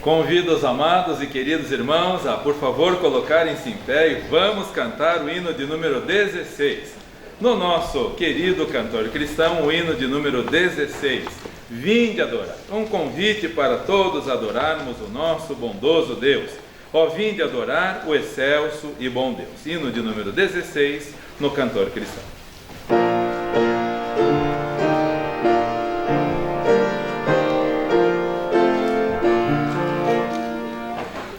Convido os amados e queridos irmãos a, por favor, colocarem-se em pé e vamos cantar o hino de número 16. No nosso querido cantor cristão, o hino de número 16. Vinde adorar. Um convite para todos adorarmos o nosso bondoso Deus. Ó, vinde adorar o excelso e bom Deus. Hino de número 16, no cantor cristão.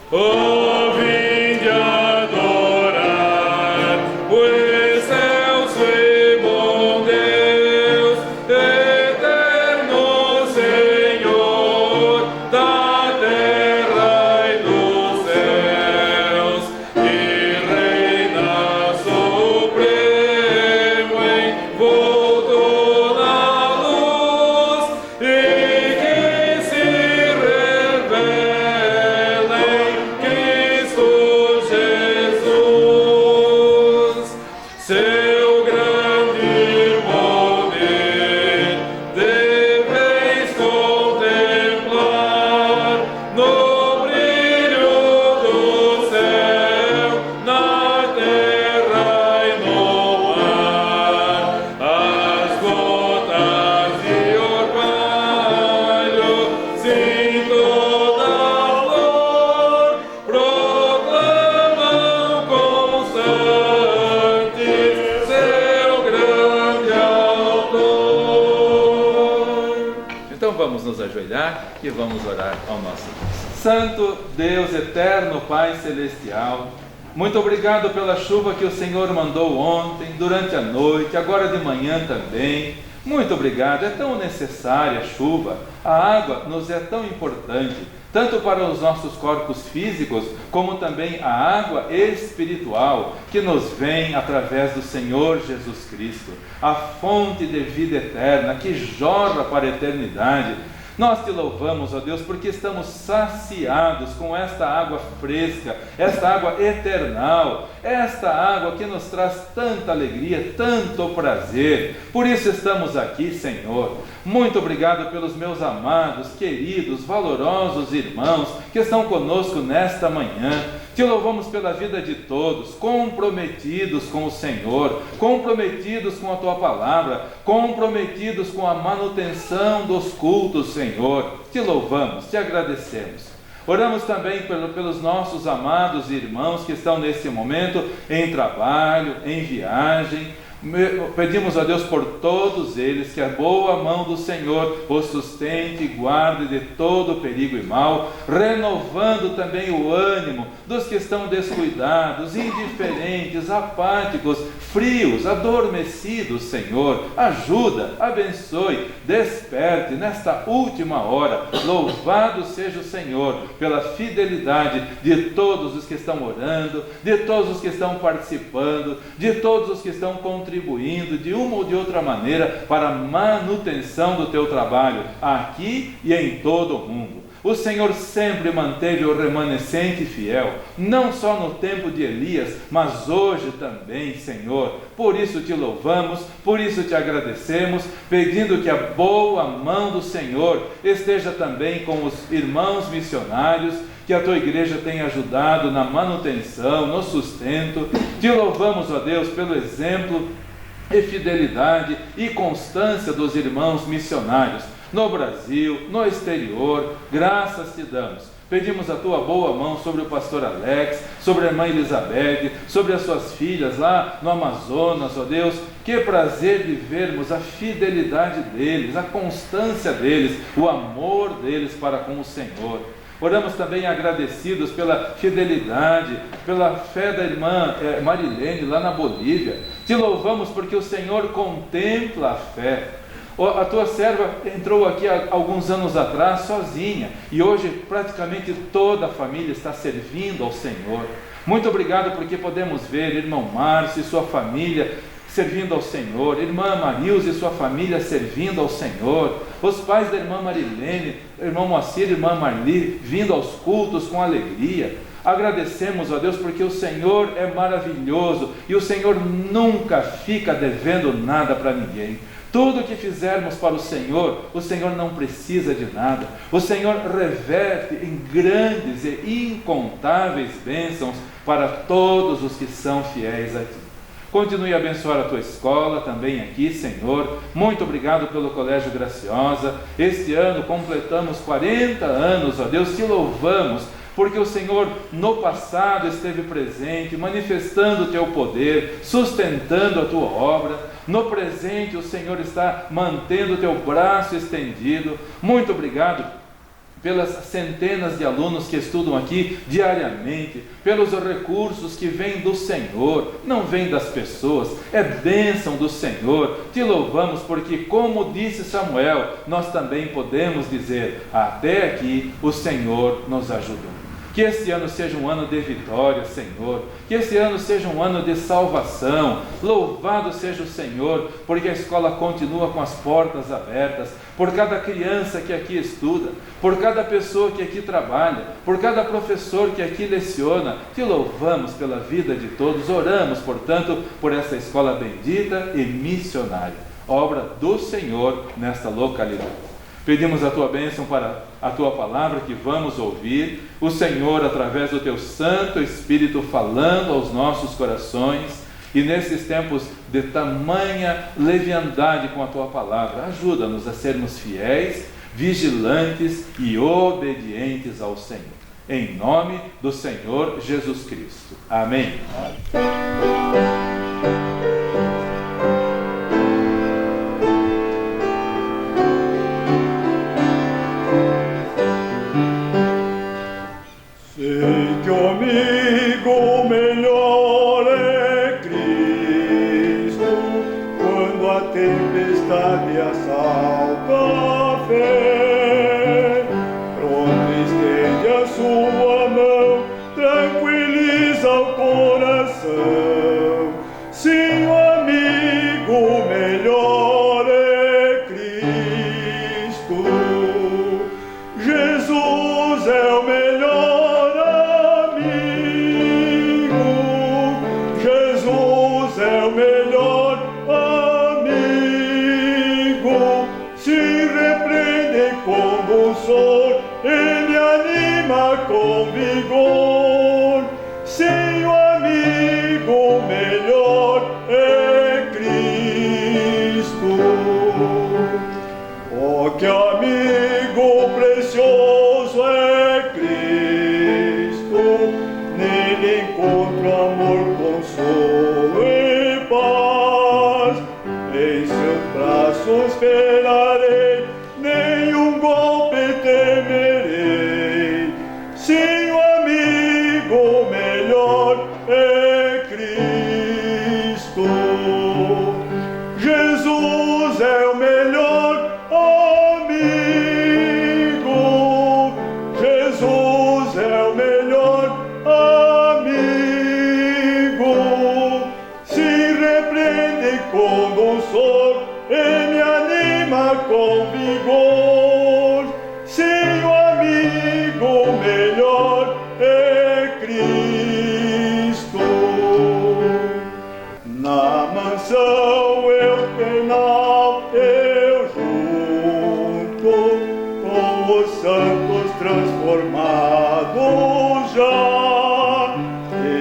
Oh, vinde adorar o excelso e bom Deus, eterno Senhor da terra e dos céus, que reina supremo, envolto na luz, e que se revela seu grande poder deveis contemplar no brilho do céu, na terra e no mar. As gotas de orvalho, sim, toda flor proclamam constante seu grande autor. Então vamos nos ajoelhar e vamos orar ao nosso Deus. Santo Deus eterno, Pai celestial, muito obrigado pela chuva que o Senhor mandou ontem, durante a noite, agora de manhã também. Muito obrigado, é tão necessária a chuva, a água nos é tão importante, tanto para os nossos corpos físicos, como também a água espiritual, que nos vem através do Senhor Jesus Cristo, a fonte de vida eterna, que jorra para a eternidade. Nós te louvamos, ó Deus, porque estamos saciados com esta água fresca, esta água eternal, esta água que nos traz tanta alegria, tanto prazer. Por isso estamos aqui, Senhor. Muito obrigado pelos meus amados, queridos, valorosos irmãos que estão conosco nesta manhã. Te louvamos pela vida de todos, comprometidos com o Senhor, comprometidos com a Tua Palavra, comprometidos com a manutenção dos cultos, Senhor. Te louvamos, te agradecemos. Oramos também pelos nossos amados irmãos que estão nesse momento em trabalho, em viagem. Pedimos a Deus por todos eles, que a boa mão do Senhor os sustente e guarde de todo perigo e mal, renovando também o ânimo dos que estão descuidados, indiferentes, apáticos, frios, adormecidos. Senhor, ajuda, abençoe, desperte nesta última hora. Louvado seja o Senhor pela fidelidade de todos os que estão orando, de todos os que estão participando, de todos os que estão contribuindo de uma ou de outra maneira para a manutenção do teu trabalho aqui e em todo o mundo. O Senhor sempre manteve o remanescente fiel, não só no tempo de Elias, mas hoje também, Senhor. Por isso te louvamos, por isso te agradecemos, pedindo que a boa mão do Senhor esteja também com os irmãos missionários, que a tua igreja tem ajudado na manutenção, no sustento. Te louvamos, ó Deus, pelo exemplo e fidelidade e constância dos irmãos missionários no Brasil, no exterior. Graças te damos. Pedimos a tua boa mão sobre o pastor Alex, sobre a irmã Elizabeth, sobre as suas filhas lá no Amazonas, ó Deus. Que prazer de vermos a fidelidade deles, a constância deles, o amor deles para com o Senhor. Oramos também agradecidos pela fidelidade, pela fé da irmã Marilene lá na Bolívia. Te louvamos porque o Senhor contempla a fé. A tua serva entrou aqui há alguns anos atrás sozinha e hoje praticamente toda a família está servindo ao Senhor. Muito obrigado porque podemos ver irmão Márcio e sua família servindo ao Senhor, irmã Marilza e sua família servindo ao Senhor, os pais da irmã Marilene, irmão Moacir e irmã Marli vindo aos cultos com alegria. Agradecemos a Deus porque o Senhor é maravilhoso e o Senhor nunca fica devendo nada para ninguém. Tudo que fizermos para o Senhor não precisa de nada. O Senhor reverte em grandes e incontáveis bênçãos para todos os que são fiéis a Ti. Continue a abençoar a Tua escola também aqui, Senhor. Muito obrigado pelo Colégio Graciosa. Este ano completamos 40 anos, ó Deus, Te louvamos, porque o Senhor no passado esteve presente, manifestando o Teu poder, sustentando a Tua obra. No presente o Senhor está mantendo o Teu braço estendido. Muito obrigado pelas centenas de alunos que estudam aqui diariamente, pelos recursos que vêm do Senhor, não vêm das pessoas, é bênção do Senhor. Te louvamos porque, como disse Samuel, nós também podemos dizer: até aqui o Senhor nos ajudou. Que este ano seja um ano de vitória, Senhor. Que este ano seja um ano de salvação. Louvado seja o Senhor, porque a escola continua com as portas abertas. Por cada criança que aqui estuda, por cada pessoa que aqui trabalha, por cada professor que aqui leciona. Te louvamos pela vida de todos. Oramos, portanto, por essa escola bendita e missionária, obra do Senhor nesta localidade. Pedimos a Tua bênção para a Tua palavra que vamos ouvir, o Senhor, através do Teu Santo Espírito, falando aos nossos corações, e nesses tempos de tamanha leviandade com a Tua palavra, ajuda-nos a sermos fiéis, vigilantes e obedientes ao Senhor. Em nome do Senhor Jesus Cristo. Amém. Tempestade assalta a fé, pronto estende a sua mão, tranquiliza o coração. Sim, o amigo melhor é Cristo. Jesus é o melhor amigo. Jesus é o melhor condutor, ele anima com vigor. Sim, o amigo melhor é Cristo. Oh, que amigo precioso é Cristo! Nele encontro amor, consolo e paz. Em seus braços esperarei, nenhum golpe temerei. Sim, o amigo melhor é Cristo. Jesus é o melhor amigo. Jesus é o melhor amigo. Se repreende com dulçor, ele anima com vigor. Sim, o amigo melhor é Cristo. Na mansão eternal eu junto com os santos transformados já.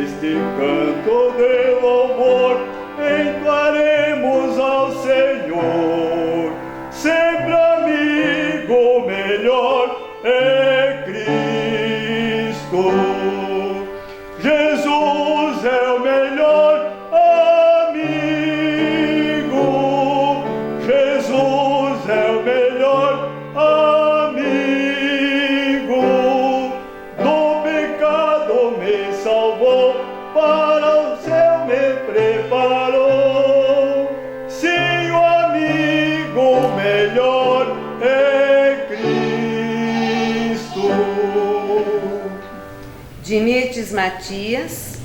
Este canto de louvor entoaremos ao Senhor. Sempre amigo melhor é Cristo. Jesus é o melhor amigo. Jesus é o melhor amigo. Do pecado me salvou, para o céu me preparou. Sim, o amigo melhor é Cristo. Dinites Matias,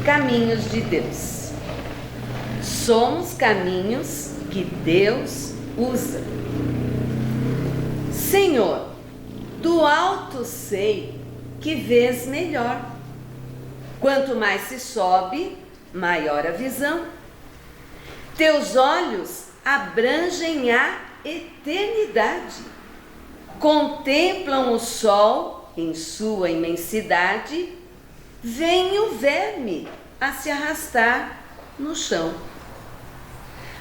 Caminhos de Deus. Somos caminhos que Deus usa. Senhor, do alto sei que vês melhor. Quanto mais se sobe, maior a visão. Teus olhos abrangem a eternidade. Contemplam o sol em sua imensidade, vem o verme a se arrastar no chão.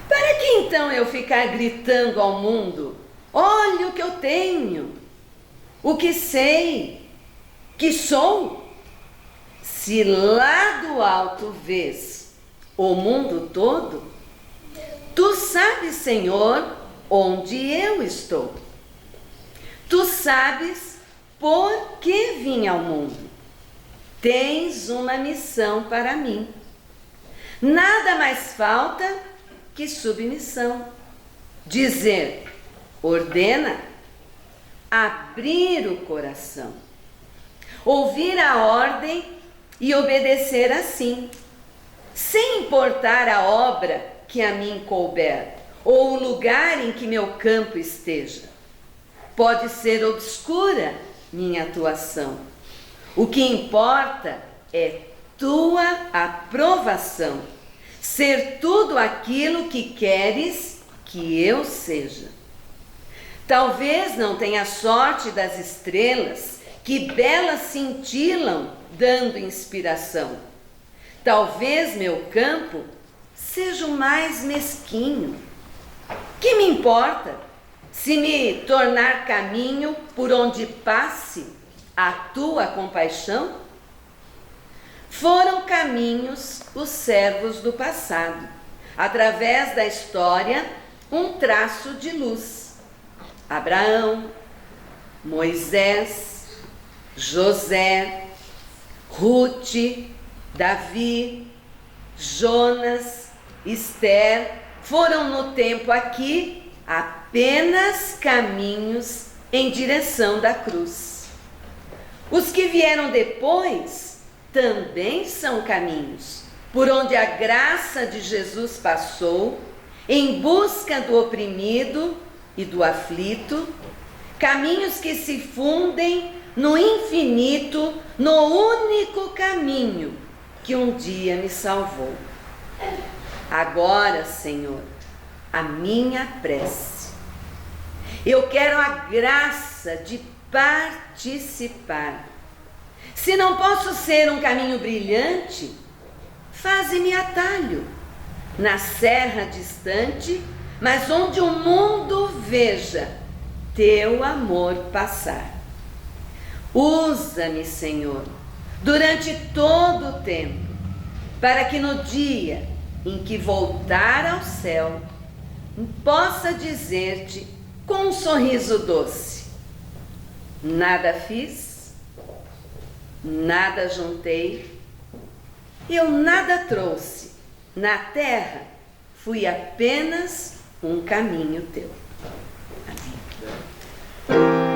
Para que então eu ficar gritando ao mundo: olha o que eu tenho, o que sei, que sou? Se lá do alto vês o mundo todo, tu sabes, Senhor, onde eu estou. Tu sabes por que vim ao mundo. Tens uma missão para mim. Nada mais falta que submissão. Dizer, ordena, abrir o coração, ouvir a ordem e obedecer assim, sem importar a obra que a mim couber, ou o lugar em que meu campo esteja. Pode ser obscura minha atuação. O que importa é tua aprovação, ser tudo aquilo que queres que eu seja. Talvez não tenha sorte das estrelas, que belas cintilam, dando inspiração. Talvez meu campo seja o mais mesquinho. Que me importa se me tornar caminho por onde passe a tua compaixão? Foram caminhos os servos do passado, através da história, um traço de luz. Abraão, Moisés, José, Ruth, Davi, Jonas, Esther, foram no tempo aqui apenas caminhos em direção da cruz. Os que vieram depois também são caminhos, por onde a graça de Jesus passou, em busca do oprimido e do aflito, caminhos que se fundem no infinito, no único caminho que um dia me salvou. Agora, Senhor, a minha prece. Eu quero a graça de participar. Se não posso ser um caminho brilhante, faze-me atalho na serra distante, mas onde o mundo veja teu amor passar. Usa-me, Senhor, durante todo o tempo, para que no dia em que voltar ao céu, possa dizer-te com um sorriso doce: nada fiz, nada juntei, eu nada trouxe, na terra fui apenas um caminho teu. Amém.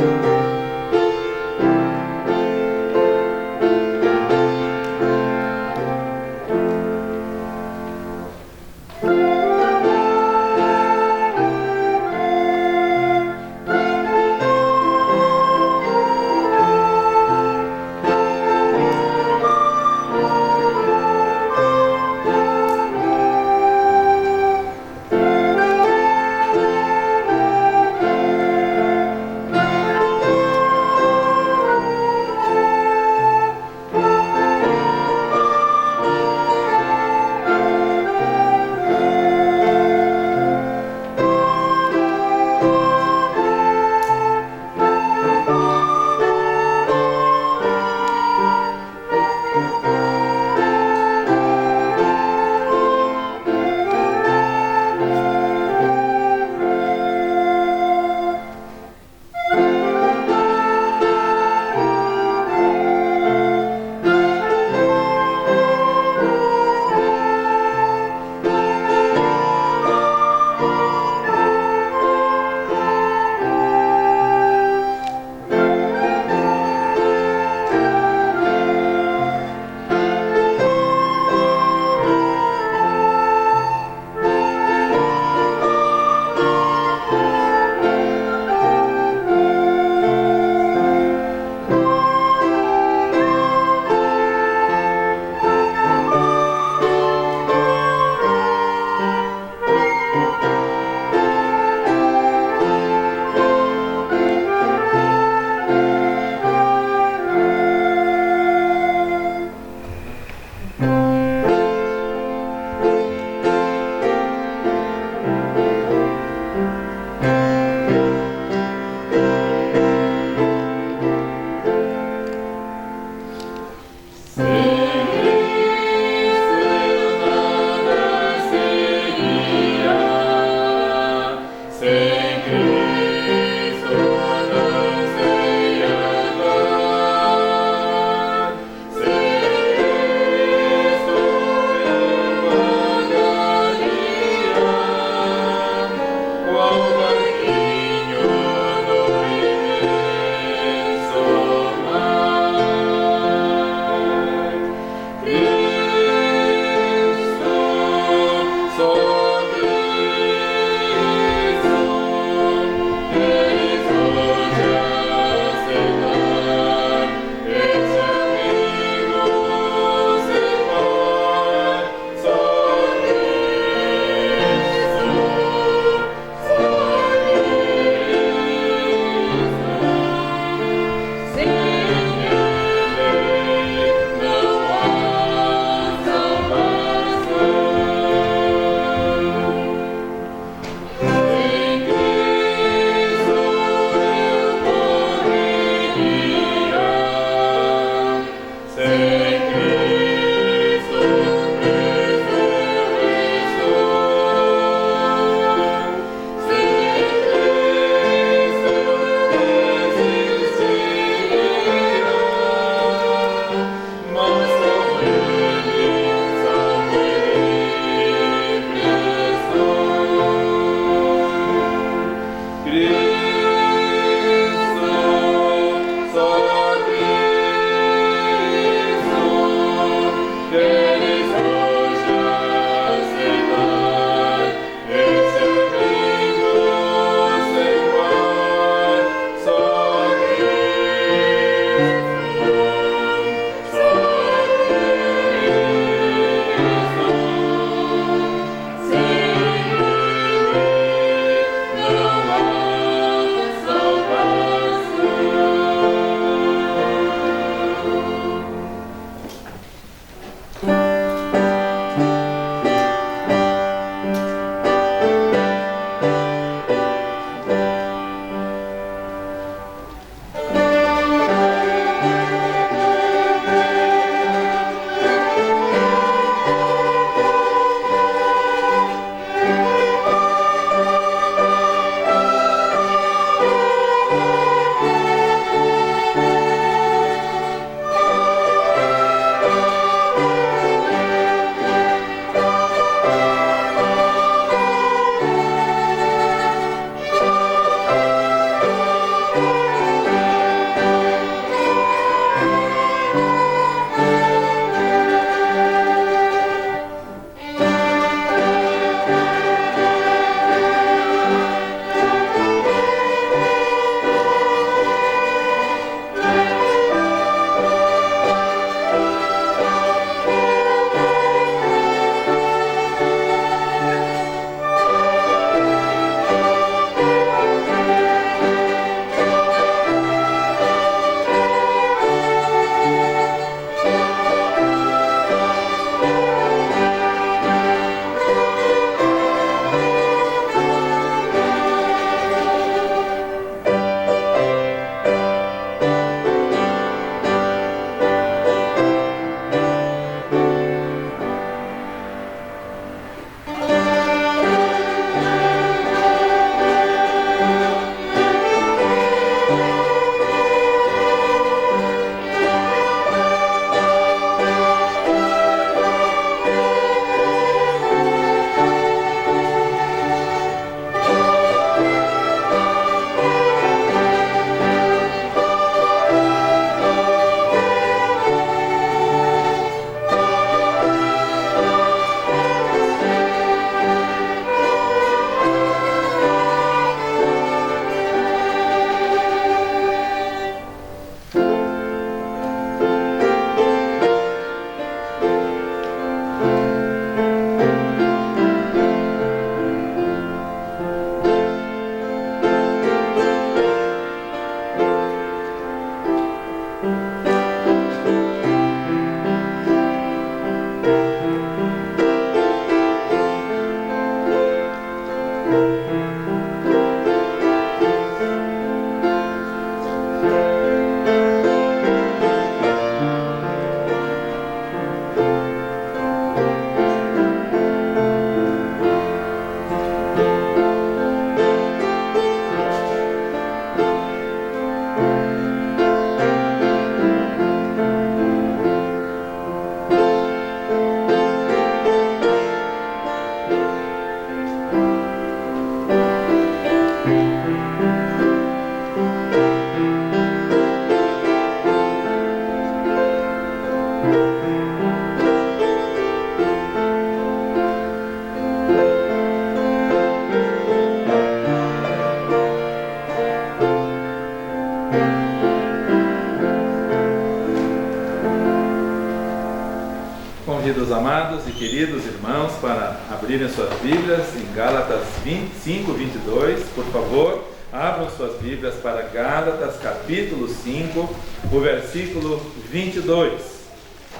queridos irmãos para abrirem suas Bíblias em Gálatas 5, 22, por favor, abram suas Bíblias para Gálatas capítulo 5, o versículo 22.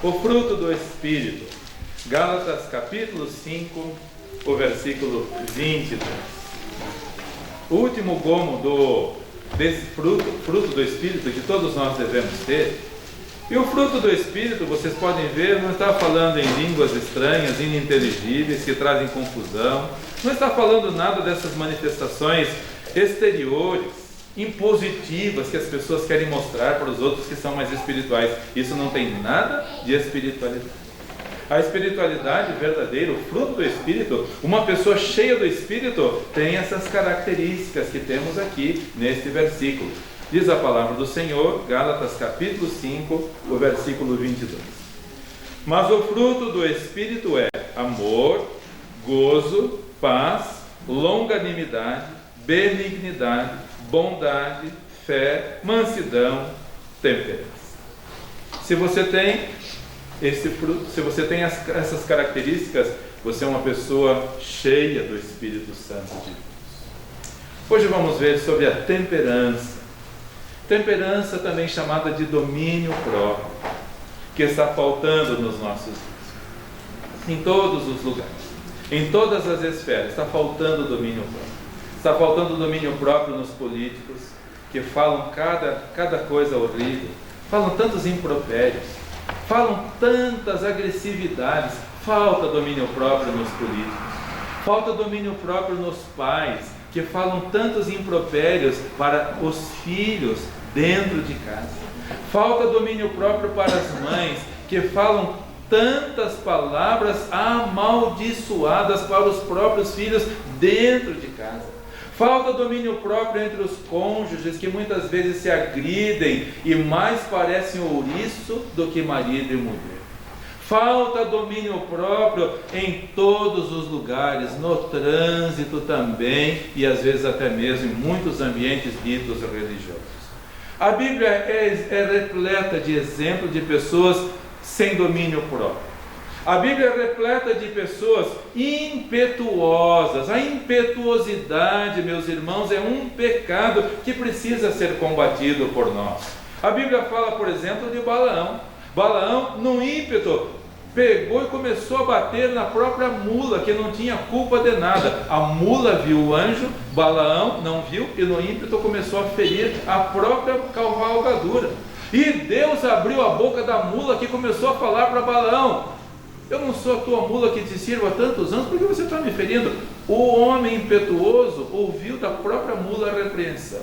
O fruto do Espírito. Gálatas capítulo 5, o versículo 22. O último gomo desse fruto do Espírito que todos nós devemos ter. E o fruto do Espírito, vocês podem ver, não está falando em línguas estranhas, ininteligíveis, que trazem confusão. Não está falando nada dessas manifestações exteriores, impositivas, que as pessoas querem mostrar para os outros que são mais espirituais. Isso não tem nada de espiritualidade. A espiritualidade verdadeira, o fruto do Espírito, uma pessoa cheia do Espírito tem essas características que temos aqui neste versículo. Diz a palavra do Senhor, Gálatas capítulo 5, o versículo 22. Mas o fruto do Espírito é amor, gozo, paz, longanimidade, benignidade, bondade, fé, mansidão, temperança. Se você tem esse fruto, se você tem essas características, você é uma pessoa cheia do Espírito Santo de Deus. Hoje vamos ver sobre a temperança. Temperança também chamada de domínio próprio, que está faltando nos nossos dias. Em todos os lugares, em todas as esferas, está faltando domínio próprio. Está faltando domínio próprio nos políticos, que falam cada coisa horrível, falam tantos impropérios, falam tantas agressividades. Falta domínio próprio nos políticos, falta domínio próprio nos pais, que falam tantos impropérios para os filhos dentro de casa. Falta domínio próprio para as mães, que falam tantas palavras amaldiçoadas para os próprios filhos dentro de casa. Falta domínio próprio entre os cônjuges, que muitas vezes se agridem e mais parecem ouriço do que marido e mulher. Falta domínio próprio em todos os lugares, no trânsito também, e às vezes até mesmo em muitos ambientes ditos religiosos. A Bíblia é repleta de exemplos de pessoas sem domínio próprio. A Bíblia é repleta de pessoas impetuosas. A impetuosidade, meus irmãos, é um pecado que precisa ser combatido por nós. A Bíblia fala, por exemplo, de Balaão. Balaão, no ímpeto, pegou e começou a bater na própria mula, que não tinha culpa de nada. A mula viu o anjo, Balaão não viu, e no ímpeto começou a ferir a própria cavalgadura. E Deus abriu a boca da mula, que começou a falar para Balaão: eu não sou a tua mula que te sirvo há tantos anos, por que você está me ferindo? O homem impetuoso ouviu da própria mula a repreensão.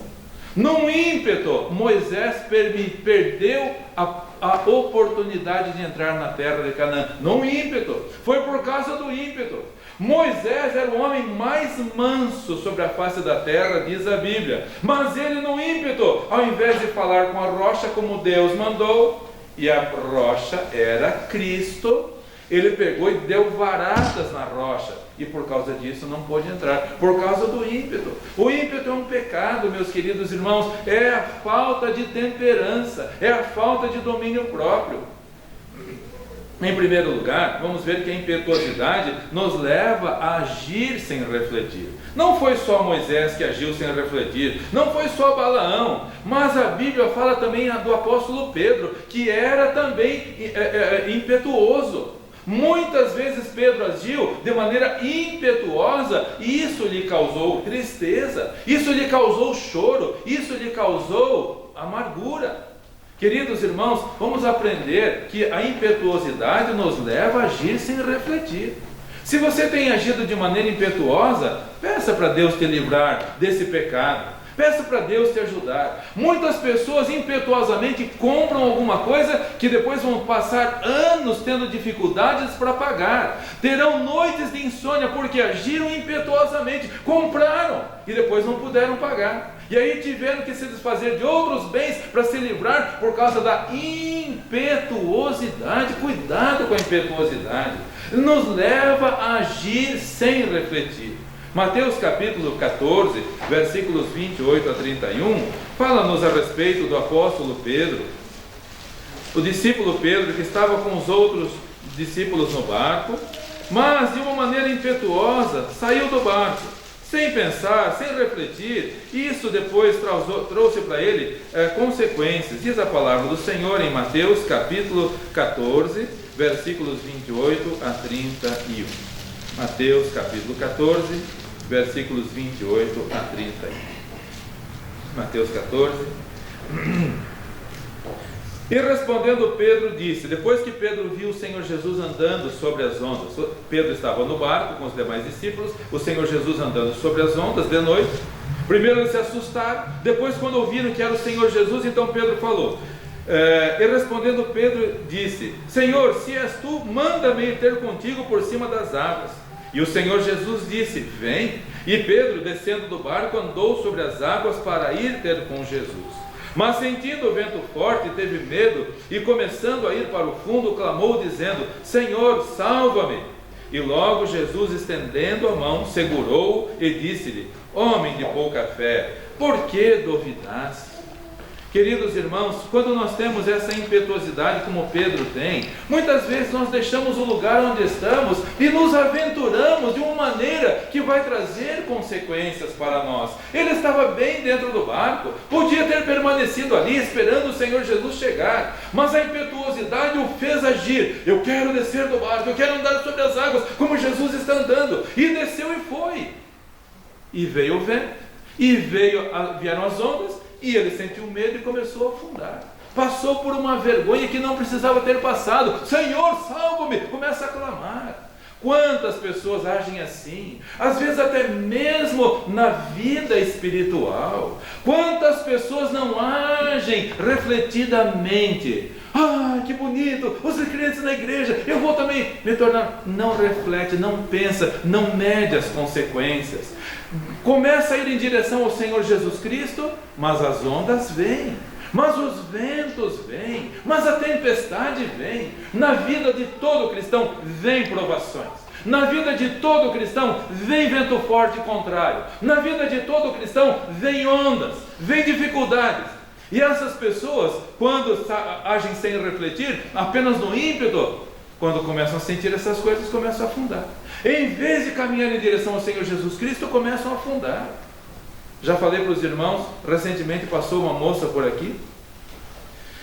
Num ímpeto, Moisés perdeu a oportunidade de entrar na terra de Canaã. Num ímpeto, foi por causa do ímpeto. Moisés era o homem mais manso sobre a face da terra, diz a Bíblia. Mas ele, no ímpeto, ao invés de falar com a rocha como Deus mandou, e a rocha era Cristo, ele pegou e deu varadas na rocha, e por causa disso não pôde entrar, por causa do ímpeto. O ímpeto é um pecado, meus queridos irmãos, é a falta de temperança, é a falta de domínio próprio. Em primeiro lugar, vamos ver que a impetuosidade nos leva a agir sem refletir. Não foi só Moisés que agiu sem refletir, não foi só Balaão, mas a Bíblia fala também do apóstolo Pedro, que era também impetuoso. Muitas vezes Pedro agiu de maneira impetuosa, e isso lhe causou tristeza, isso lhe causou choro, isso lhe causou amargura. Queridos irmãos, vamos aprender que a impetuosidade nos leva a agir sem refletir. Se você tem agido de maneira impetuosa, peça para Deus te livrar desse pecado. Peça para Deus te ajudar. Muitas pessoas impetuosamente compram alguma coisa que depois vão passar anos tendo dificuldades para pagar. Terão noites de insônia porque agiram impetuosamente, compraram e depois não puderam pagar. E aí tiveram que se desfazer de outros bens para se livrar por causa da impetuosidade. Cuidado com a impetuosidade. Nos leva a agir sem refletir. Mateus capítulo 14, versículos 28 a 31, fala-nos a respeito do apóstolo Pedro, o discípulo Pedro que estava com os outros discípulos no barco, mas de uma maneira impetuosa saiu do barco, sem pensar, sem refletir. Isso depois trouxe para ele consequências. Diz a palavra do Senhor em Mateus capítulo 14, versículos 28 a 31. Mateus capítulo 14, versículos 28 a 31. Mateus 14. E respondendo Pedro disse, depois que Pedro viu o Senhor Jesus andando sobre as ondas, Pedro estava no barco com os demais discípulos, o Senhor Jesus andando sobre as ondas de noite. Primeiro eles se assustaram, depois quando ouviram que era o Senhor Jesus, então Pedro falou, e respondendo Pedro disse, Senhor, se és tu, manda-me ir ter contigo por cima das águas. E o Senhor Jesus disse, vem. E Pedro, descendo do barco, andou sobre as águas para ir ter com Jesus. Mas sentindo o vento forte, teve medo, e começando a ir para o fundo, clamou dizendo, Senhor, salva-me. E logo Jesus, estendendo a mão, segurou-o e disse-lhe, homem de pouca fé, por que duvidaste? Queridos irmãos, quando nós temos essa impetuosidade como Pedro tem, muitas vezes nós deixamos o lugar onde estamos e nos aventuramos de uma maneira que vai trazer consequências para nós. Ele estava bem dentro do barco, podia ter permanecido ali esperando o Senhor Jesus chegar, mas a impetuosidade o fez agir. Eu quero descer do barco, eu quero andar sobre as águas como Jesus está andando, e desceu e foi. E veio o vento, e vieram as ondas, e ele sentiu medo e começou a afundar. Passou por uma vergonha que não precisava ter passado. Senhor, salva-me! Começa a clamar. Quantas pessoas agem assim? Às vezes até mesmo na vida espiritual. Quantas pessoas não agem refletidamente? Ah, que bonito, os crentes na igreja, eu vou também me tornar. Não reflete, não pensa, não mede as consequências. Começa a ir em direção ao Senhor Jesus Cristo, mas as ondas vêm, mas os ventos vêm, mas a tempestade vem. Na vida de todo cristão vem provações. Na vida de todo cristão vem vento forte contrário. Na vida de todo cristão vem ondas, vem dificuldades. E essas pessoas, quando agem sem refletir, apenas no ímpeto, quando começam a sentir essas coisas, começam a afundar. Em vez de caminhar em direção ao Senhor Jesus Cristo, começam a afundar. Já falei para os irmãos, recentemente passou uma moça por aqui,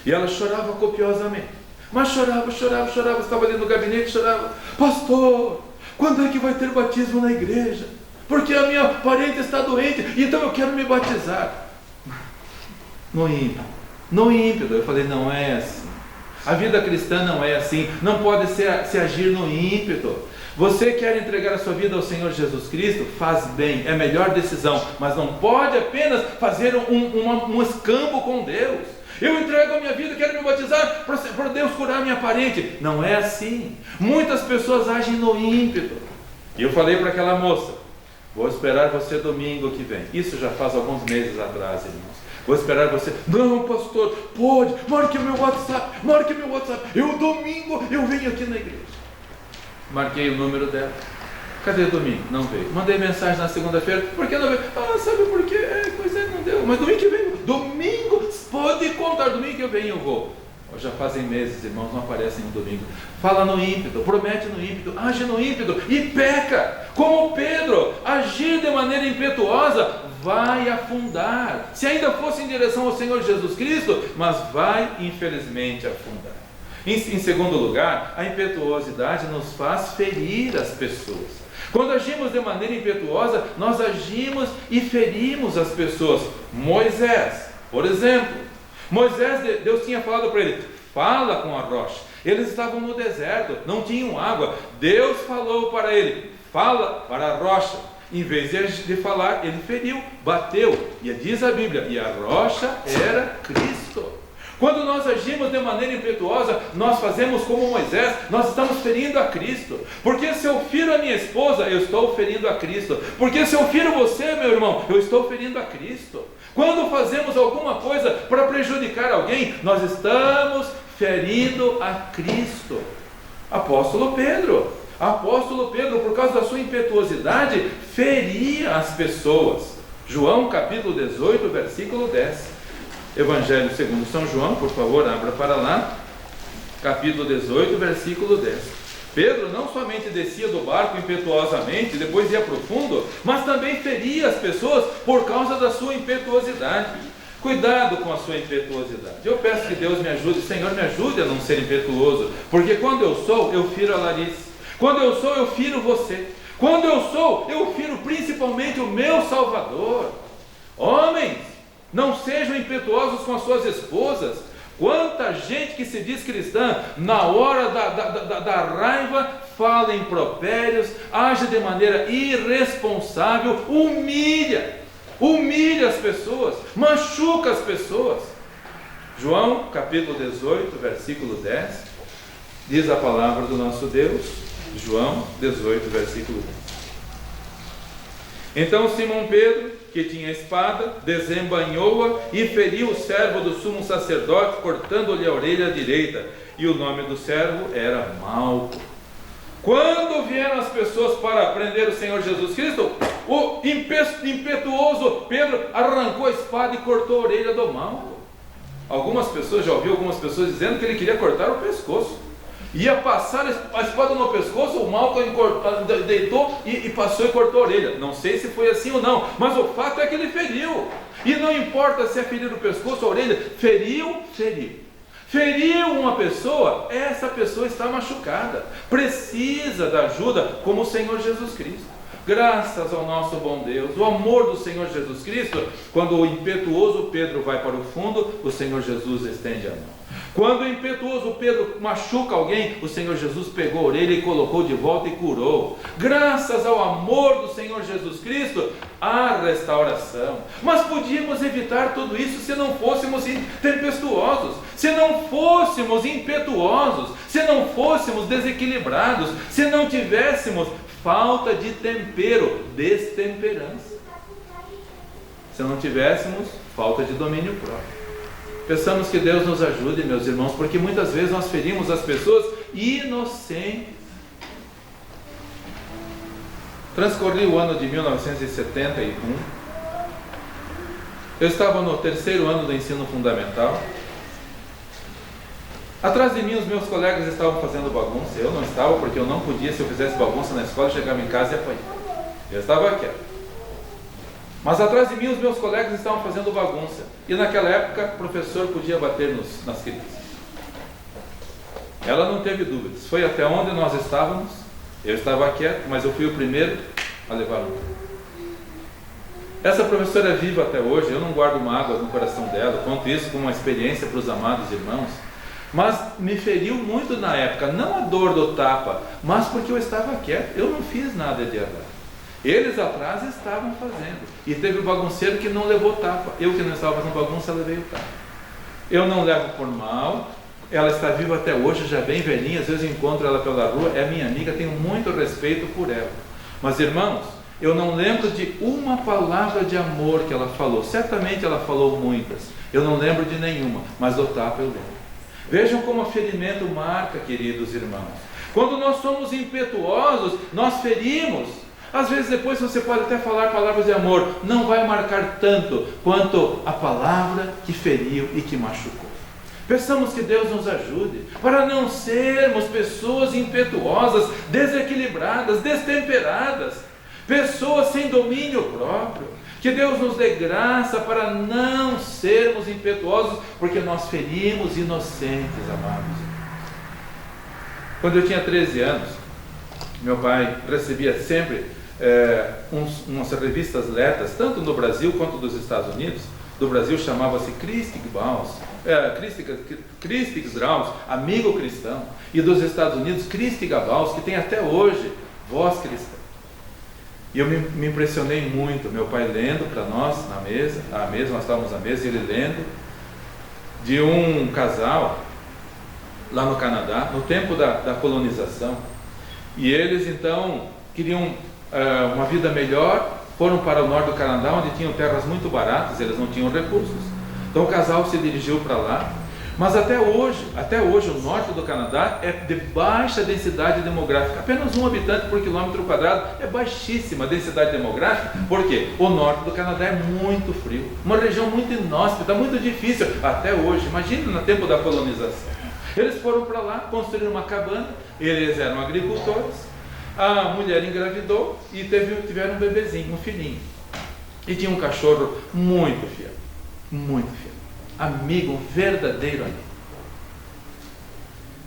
e ela chorava copiosamente. Mas chorava, estava ali no gabinete, chorava. Pastor, quando é que vai ter batismo na igreja? Porque a minha parente está doente, então eu quero me batizar. No ímpeto, eu falei, não é assim. A vida cristã não é assim, não pode se agir no ímpeto. Você quer entregar a sua vida ao Senhor Jesus Cristo? Faz bem, é a melhor decisão, mas não pode apenas fazer um escambo com Deus. Eu entrego a minha vida, quero me batizar para Deus curar minha parente. Não é assim. Muitas pessoas agem no ímpeto. E eu falei para aquela moça, vou esperar você domingo que vem. Isso já faz alguns meses atrás, irmãos. Vou esperar você. Não, pastor, pode, marque meu WhatsApp. Eu domingo eu venho aqui na igreja. Marquei o número dela. Cadê o domingo? Não veio. Mandei mensagem na segunda-feira. Por que não veio? Ah, sabe por quê? Pois é, não deu. Mas domingo que vem. Domingo, pode contar. Domingo que eu venho, eu vou. Já fazem meses, irmãos, não aparecem no domingo. Fala no ímpeto, promete no ímpeto, age no ímpeto e peca. Como Pedro, agir de maneira impetuosa vai afundar. Se ainda fosse em direção ao Senhor Jesus Cristo, mas vai infelizmente afundar. Em segundo lugar, a impetuosidade nos faz ferir as pessoas. Quando agimos de maneira impetuosa, nós agimos e ferimos as pessoas. Moisés, por exemplo, Deus tinha falado para ele, fala com a rocha. Eles estavam no deserto, não tinham água. Deus falou para ele, fala para a rocha. Em vez de falar, ele feriu, bateu. E diz a Bíblia, e a rocha era Cristo. Quando nós agimos de maneira impetuosa, nós fazemos como Moisés, nós estamos ferindo a Cristo. Porque se eu firo a minha esposa, eu estou ferindo a Cristo. Porque se eu firo você, meu irmão, eu estou ferindo a Cristo. Quando fazemos alguma coisa para prejudicar alguém, nós estamos ferindo a Cristo. Apóstolo Pedro, por causa da sua impetuosidade, feria as pessoas. João capítulo 18, versículo 10. Evangelho segundo São João, por favor, abra para lá. Capítulo 18, versículo 10. Pedro não somente descia do barco impetuosamente, depois ia para o fundo, mas também feria as pessoas por causa da sua impetuosidade. Cuidado com a sua impetuosidade. Eu peço que Deus me ajude, Senhor, me ajude a não ser impetuoso, porque quando eu sou, eu firo a Larissa. Quando eu sou, eu firo você. Quando eu sou, eu firo principalmente o meu Salvador. Homens, não sejam impetuosos com as suas esposas. Quanta gente que se diz cristã, na hora da raiva, fala impropérios, age de maneira irresponsável, humilha as pessoas, machuca as pessoas. João capítulo 18, versículo 10, diz a palavra do nosso Deus. João 18, versículo 10. Então Simão Pedro, que tinha espada, desembainhou-a e feriu o servo do sumo sacerdote, cortando-lhe a orelha direita, e o nome do servo era Malco. Quando vieram as pessoas para prender o Senhor Jesus Cristo, o impetuoso Pedro arrancou a espada e cortou a orelha do Malco. Algumas pessoas, já ouvi algumas pessoas dizendo que ele queria cortar o pescoço. Ia passar a espada no pescoço, o Malco deitou e passou e cortou a orelha. Não sei se foi assim ou não, mas o fato é que ele feriu. E não importa se é ferir o pescoço ou a orelha, feriu. Feriu uma pessoa, essa pessoa está machucada, precisa da ajuda como o Senhor Jesus Cristo. Graças ao nosso bom Deus, o amor do Senhor Jesus Cristo, quando o impetuoso Pedro vai para o fundo, o Senhor Jesus estende a mão. Quando o impetuoso Pedro machuca alguém, o Senhor Jesus pegou a orelha e colocou de volta e curou. Graças ao amor do Senhor Jesus Cristo, há restauração. Mas podíamos evitar tudo isso se não fôssemos tempestuosos, se não fôssemos impetuosos, se não fôssemos desequilibrados, se não tivéssemos falta de tempero, destemperança, se não tivéssemos falta de domínio próprio. Peçamos que Deus nos ajude, meus irmãos, porque muitas vezes nós ferimos as pessoas inocentes. Transcorreu o ano de 1971. Eu estava no 3º ano do ensino fundamental. Atrás de mim os meus colegas estavam fazendo bagunça. Eu não estava, porque eu não podia, se eu fizesse bagunça na escola, chegava em casa e apanhava. Eu estava quieto. Mas atrás de mim os meus colegas estavam fazendo bagunça. E naquela época o professor podia bater nas crianças. Ela não teve dúvidas. Foi até onde nós estávamos. Eu estava quieto, mas eu fui o primeiro a levar um. Essa professora é viva até hoje. Eu não guardo mágoas no coração dela. Conto isso como uma experiência para os amados irmãos. Mas me feriu muito na época. Não a dor do tapa, mas porque eu estava quieto. Eu não fiz nada de errado. Eles atrás estavam fazendo. E teve o bagunceiro que não levou tapa. Eu que não estava fazendo bagunça, levei o tapa. Eu não levo por mal. Ela está viva até hoje, já bem velhinha. Às vezes eu encontro ela pela rua. É minha amiga, tenho muito respeito por ela. Mas irmãos, eu não lembro de uma palavra de amor que ela falou. Certamente ela falou muitas. Eu não lembro de nenhuma, mas do tapa eu lembro. Vejam como o ferimento marca, queridos irmãos. Quando nós somos impetuosos, nós ferimos. Às vezes depois você pode até falar palavras de amor, não vai marcar tanto quanto a palavra que feriu e que machucou. Peçamos que Deus nos ajude para não sermos pessoas impetuosas, desequilibradas, destemperadas, pessoas sem domínio próprio. Que Deus nos dê graça para não sermos impetuosos, porque nós ferimos inocentes, amados. Quando eu tinha 13 anos, meu pai recebia sempre umas revistas letras, tanto no Brasil quanto nos Estados Unidos. Do Brasil chamava-se Christic Graus, Amigo Cristão, e dos Estados Unidos Christic Gavaus, que tem até hoje Voz Cristã. E eu me impressionei muito, meu pai lendo para nós na mesa, nós estávamos na mesa, e ele lendo de um casal lá no Canadá, no tempo da colonização. E eles então queriam uma vida melhor, foram para o norte do Canadá, onde tinham terras muito baratas, eles não tinham recursos. Então o casal se dirigiu para lá. Mas até hoje o norte do Canadá é de baixa densidade demográfica, apenas 1 habitante por quilômetro quadrado, é baixíssima a densidade demográfica, porque o norte do Canadá é muito frio, uma região muito inóspita, muito difícil, até hoje. Imagina no tempo da colonização. Eles foram para lá, construíram uma cabana, Eles eram agricultores, a mulher engravidou e tiveram um bebezinho, um filhinho. E tinha um cachorro muito fiel, amigo, um verdadeiro amigo.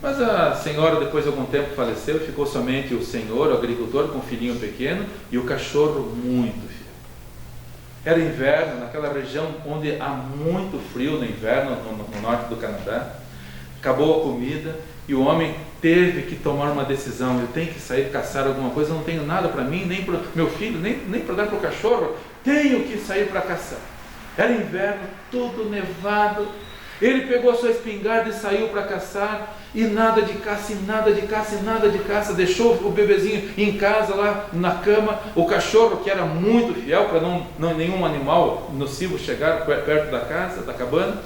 Mas a senhora, depois de algum tempo, faleceu e ficou somente o senhor, o agricultor, com um filhinho pequeno e o cachorro muito fiel. Era inverno, naquela região onde há muito frio no inverno, no norte do Canadá. Acabou a comida e o homem teve que tomar uma decisão. Eu tenho que sair caçar alguma coisa, eu não tenho nada para mim, nem para o meu filho, nem para dar para o cachorro. Tenho que sair para caçar. Era inverno, tudo nevado. Ele pegou a sua espingarda e saiu para caçar, e nada de caça, e nada de caça, e nada de caça. Deixou o bebezinho em casa, lá na cama. O cachorro, que era muito fiel, para não nenhum animal nocivo chegar perto da casa, da cabana.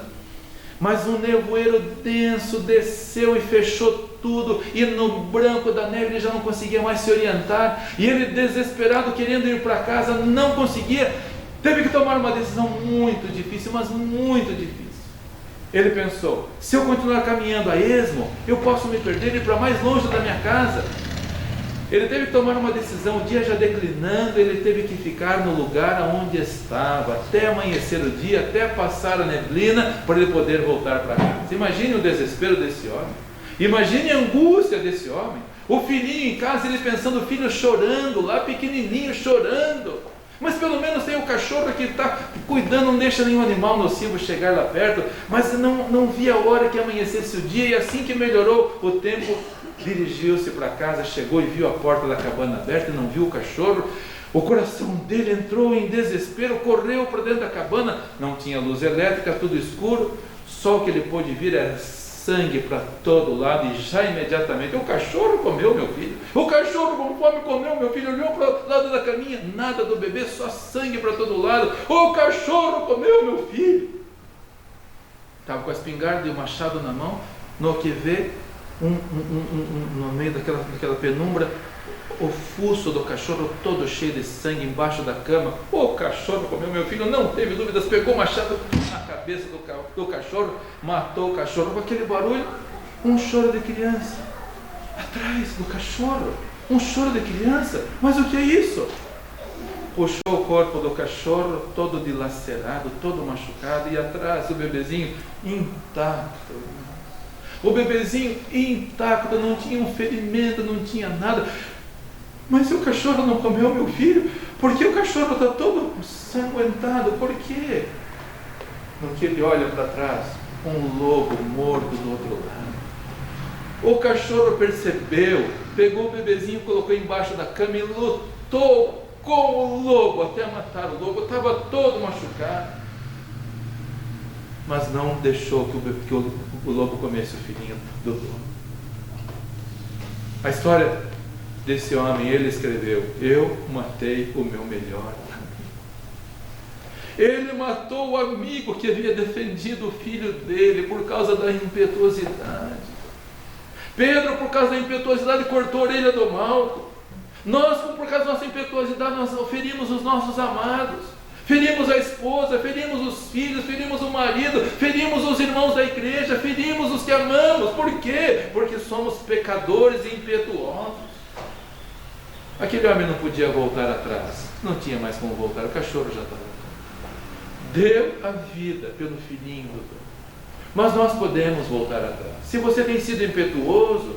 Mas um nevoeiro denso desceu e fechou tudo, e no branco da neve ele já não conseguia mais se orientar, e ele, desesperado, querendo ir para casa, não conseguia. Teve que tomar uma decisão muito difícil, mas muito difícil. Ele pensou: se eu continuar caminhando a esmo, eu posso me perder e ir para mais longe da minha casa. Ele teve que tomar uma decisão. O dia já declinando, ele teve que ficar no lugar onde estava até amanhecer o dia, até passar a neblina, para ele poder voltar para casa. Imagine o desespero desse homem, imagine a angústia desse homem. O filhinho em casa, ele pensando, o filho chorando lá, pequenininho, chorando. Mas pelo menos tem o cachorro que está cuidando, não deixa nenhum animal nocivo chegar lá perto. Mas não via a hora que amanhecesse o dia, e assim que melhorou o tempo, dirigiu-se para casa, chegou e viu a porta da cabana aberta e não viu o cachorro. O coração dele entrou em desespero, correu para dentro da cabana. Não tinha luz elétrica, tudo escuro. Só o que ele pôde vir era sangue para todo lado, e já imediatamente: o cachorro comeu meu filho, o cachorro com fome comeu meu filho. Olhou para o lado da caminha, nada do bebê, só sangue para todo lado. O cachorro comeu meu filho. Estava com a espingarda e o machado na mão, no que vê, no meio daquela penumbra, o fuço do cachorro todo cheio de sangue embaixo da cama. O cachorro comeu meu filho, não teve dúvidas, pegou o machado na cabeça do cachorro, matou o cachorro. Com aquele barulho, um choro de criança atrás do cachorro, um choro de criança. Mas o que é isso? Puxou o corpo do cachorro todo dilacerado, todo machucado, e atrás o bebezinho intacto. O bebezinho intacto, não tinha um ferimento, não tinha nada. Mas o cachorro não comeu meu filho? Por que o cachorro está todo sanguentado? Por quê? No que ele olha para trás, um lobo morto do outro lado. O cachorro percebeu, pegou o bebezinho, colocou embaixo da cama e lutou com o lobo até matar o lobo. Estava todo machucado, mas não deixou que o lobo comesse o filhinho do lobo. A história desse homem, ele escreveu: eu matei o meu melhor amigo. Ele matou o amigo que havia defendido o filho dele por causa da impetuosidade. Pedro, por causa da impetuosidade, cortou a orelha do malco. Nós, por causa da nossa impetuosidade, nós ferimos os nossos amados, ferimos a esposa, ferimos os filhos, ferimos o marido, ferimos os irmãos da igreja, ferimos os que amamos. Por quê? Porque somos pecadores e impetuosos. Aquele homem não podia voltar atrás, não tinha mais como voltar, o cachorro já estava. Deu a vida pelo filhinho do dono. Mas nós podemos voltar atrás. Se você tem sido impetuoso,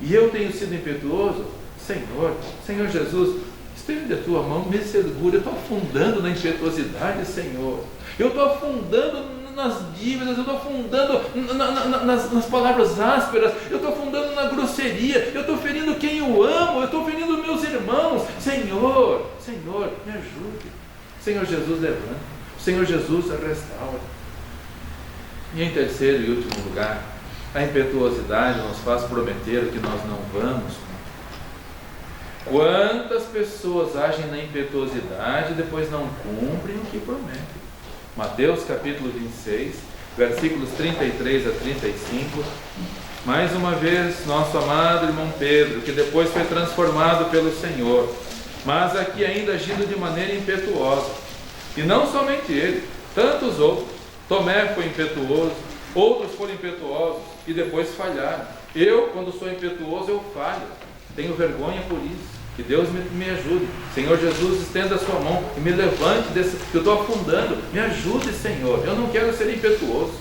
e eu tenho sido impetuoso, Senhor Jesus, estende a tua mão, me segura. Eu estou afundando na impetuosidade, Senhor. Eu estou afundando nas dívidas, eu estou afundando nas palavras ásperas, eu estou afundando na grosseria, eu estou ferindo quem eu amo, eu estou ferindo meus irmãos. Senhor, me ajude. Senhor Jesus, levanta. Senhor Jesus, restaura. E em terceiro e último lugar, a impetuosidade nos faz prometer o que nós não vamos. Quantas pessoas agem na impetuosidade e depois não cumprem o que prometem? Mateus capítulo 26, versículos 33 a 35. Mais uma vez, nosso amado irmão Pedro, que depois foi transformado pelo Senhor, mas aqui ainda agindo de maneira impetuosa. E não somente ele, tantos outros. Tomé foi impetuoso, outros foram impetuosos e depois falharam. Eu, quando sou impetuoso, eu falho. Tenho vergonha por isso. Que Deus me ajude. Senhor Jesus, estenda a sua mão e me levante desse, que eu estou afundando. Me ajude, Senhor. Eu não quero ser impetuoso.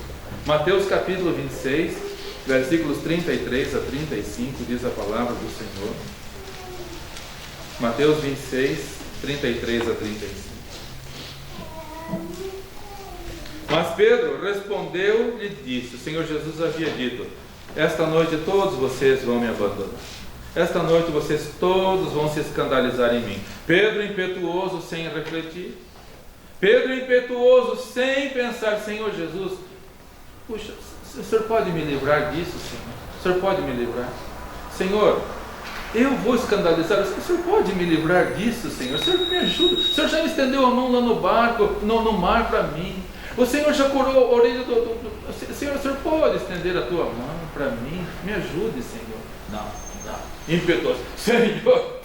Mateus capítulo 26, versículos 33 a 35, diz a palavra do Senhor. Mateus 26, 33 a 35. Mas Pedro respondeu e disse, o Senhor Jesus havia dito, esta noite todos vocês vão me abandonar. Esta noite vocês todos vão se escandalizar em mim. Pedro impetuoso sem refletir. Pedro impetuoso sem pensar, Senhor Jesus, puxa, o Senhor pode me livrar disso, Senhor? O Senhor pode me livrar? Senhor, eu vou escandalizar, o Senhor pode me livrar disso, Senhor? O Senhor me ajuda. O Senhor já me estendeu a mão lá no barco, no mar para mim. O Senhor já curou a orelha Senhor, o Senhor pode estender a tua mão para mim? Me ajude, Senhor. Não. Impetuoso, Senhor.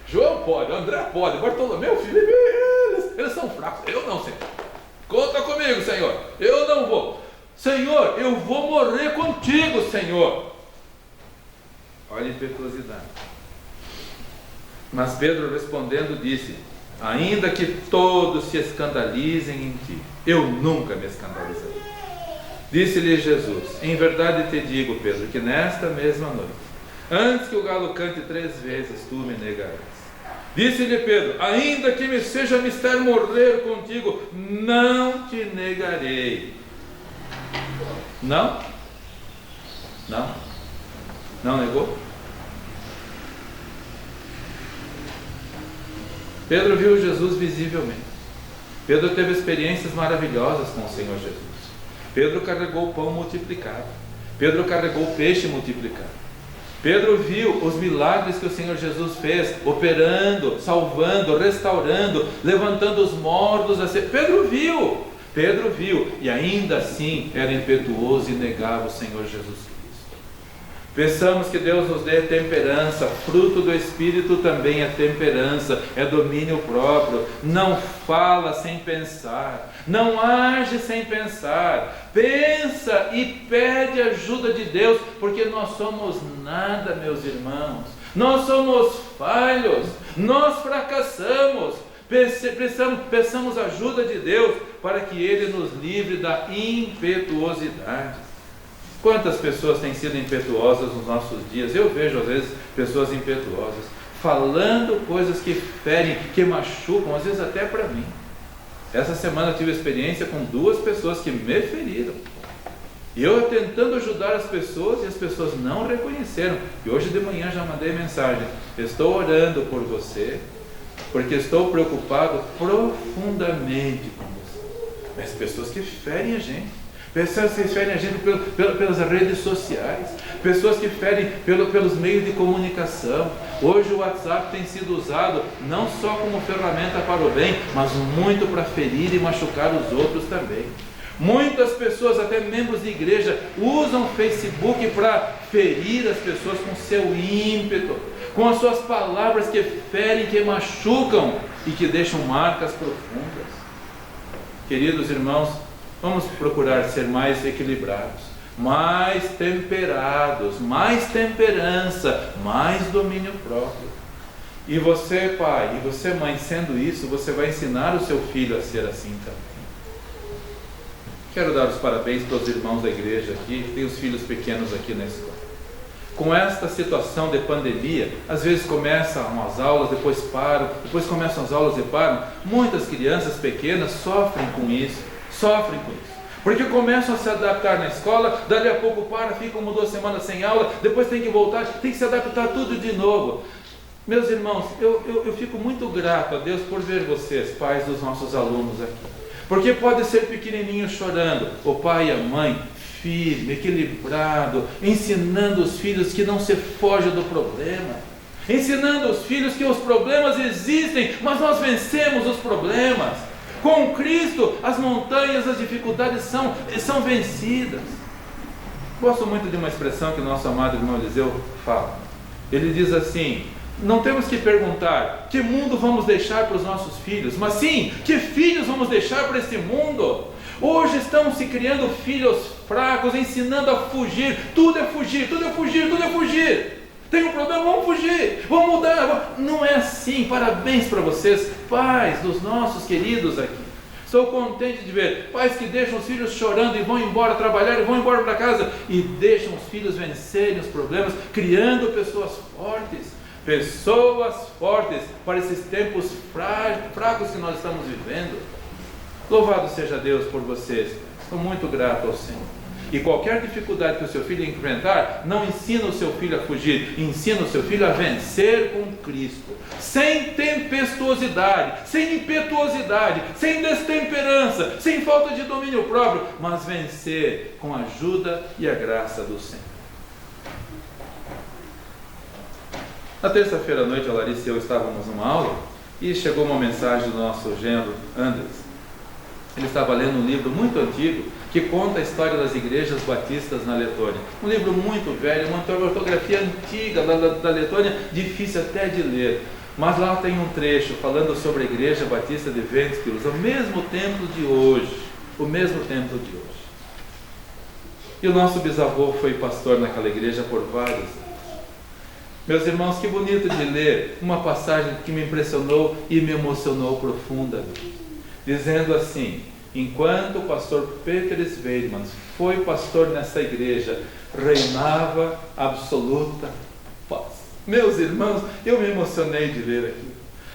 João pode, André pode, Bartolomeu, Filipe, eles são fracos. Eu não, Senhor. Conta comigo, Senhor. Eu não vou. Senhor, eu vou morrer contigo, Senhor. Olha a impetuosidade. Mas Pedro respondendo disse, ainda que todos se escandalizem em ti, eu nunca me escandalizarei. Disse-lhe Jesus, em verdade te digo, Pedro, que nesta mesma noite, antes que o galo cante 3 vezes, tu me negarás. Disse-lhe Pedro, ainda que me seja mister morrer contigo, não te negarei. Não? Não negou? Pedro viu Jesus visivelmente. Pedro teve experiências maravilhosas com o Senhor Jesus. Pedro carregou o pão multiplicado. Pedro carregou o peixe multiplicado. Pedro viu os milagres que o Senhor Jesus fez, operando, salvando, restaurando, levantando os mortos. Pedro viu, e ainda assim era impetuoso e negava o Senhor Jesus Cristo. Peçamos que Deus nos dê temperança. Fruto do Espírito também é temperança, é domínio próprio. Não fala sem pensar, não age sem pensar. Pensa e pede ajuda de Deus, porque nós somos nada, meus irmãos. Nós somos falhos, nós fracassamos. Peçamos ajuda de Deus para que Ele nos livre da impetuosidade. Quantas pessoas têm sido impetuosas nos nossos dias? Eu vejo às vezes pessoas impetuosas, falando coisas que ferem, que machucam, às vezes até para mim. Essa semana eu tive experiência com 2 pessoas que me feriram. E eu tentando ajudar as pessoas e as pessoas não reconheceram. E hoje de manhã já mandei mensagem, estou orando por você, porque estou preocupado profundamente com você. Mas pessoas que ferem a gente. Pessoas que ferem a gente pelas redes sociais, pessoas que ferem pelos meios de comunicação. Hoje o WhatsApp tem sido usado não só como ferramenta para o bem, mas muito para ferir e machucar os outros também. Muitas pessoas, até membros de igreja, usam o Facebook para ferir as pessoas com seu ímpeto, com as suas palavras que ferem, que machucam e que deixam marcas profundas. Queridos irmãos, vamos procurar ser mais equilibrados, mais temperados, mais temperança, mais domínio próprio. E você, pai, e você, mãe, sendo isso, você vai ensinar o seu filho a ser assim também. Quero dar os parabéns para os irmãos da igreja aqui, que tem os filhos pequenos aqui na escola. Com esta situação de pandemia, às vezes começam as aulas, depois param, depois começam as aulas e param. Muitas crianças pequenas sofrem com isso. Porque começam a se adaptar na escola, dali a pouco ficam 1 ou 2 semanas sem aula, depois tem que voltar, tem que se adaptar tudo de novo. Meus irmãos, eu fico muito grato a Deus por ver vocês, pais dos nossos alunos aqui. Porque pode ser pequenininho chorando, o pai e a mãe, firme, equilibrado, ensinando os filhos que não se foge do problema, ensinando os filhos que os problemas existem, mas nós vencemos os problemas. Com Cristo, as montanhas, as dificuldades são vencidas. Gosto muito de uma expressão que o nosso amado irmão Eliseu fala. Ele diz assim: não temos que perguntar que mundo vamos deixar para os nossos filhos, mas sim, que filhos vamos deixar para esse mundo. Hoje estão se criando filhos fracos, ensinando a fugir. Tudo é fugir, tudo é fugir, tudo é fugir. Tem um problema, vamos fugir, vamos mudar. Não é assim. Parabéns para vocês, pais dos nossos queridos aqui. Estou contente de ver pais que deixam os filhos chorando e vão embora trabalhar e vão embora para casa e deixam os filhos vencerem os problemas, criando pessoas fortes para esses tempos fracos que nós estamos vivendo. Louvado seja Deus por vocês. Estou muito grato ao Senhor. E qualquer dificuldade que o seu filho enfrentar, não ensina o seu filho a fugir, ensina o seu filho a vencer com Cristo, sem tempestuosidade, sem impetuosidade, sem destemperança, sem falta de domínio próprio, mas vencer com a ajuda e a graça do Senhor. Na terça-feira à noite, a Larissa e eu estávamos numa aula e chegou uma mensagem do nosso genro Andres. Ele estava lendo um livro muito antigo que conta a história das igrejas batistas na Letônia. Um livro muito velho, uma ortografia antiga da Letônia, difícil até de ler. Mas lá tem um trecho falando sobre a igreja batista de Ventspils, o mesmo templo de hoje. E o nosso bisavô foi pastor naquela igreja por vários anos. Meus irmãos, que bonito de ler uma passagem que me impressionou e me emocionou profundamente. Dizendo assim: enquanto o pastor Peter Sveidmans foi pastor nessa igreja, reinava absoluta paz. Meus irmãos, eu me emocionei de ler aquilo.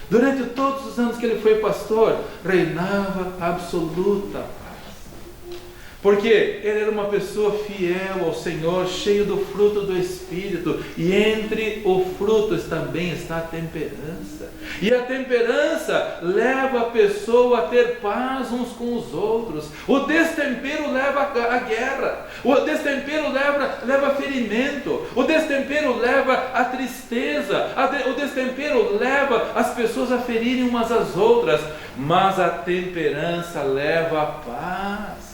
Durante todos os anos que ele foi pastor, reinava absoluta paz. Porque ele era uma pessoa fiel ao Senhor, cheio do fruto do Espírito, e entre o frutos também está a temperança. E a temperança leva a pessoa a ter paz uns com os outros. O destempero leva a guerra, o destempero leva a ferimento, o destempero leva a tristeza, o destempero leva as pessoas a ferirem umas às outras, mas a temperança leva a paz.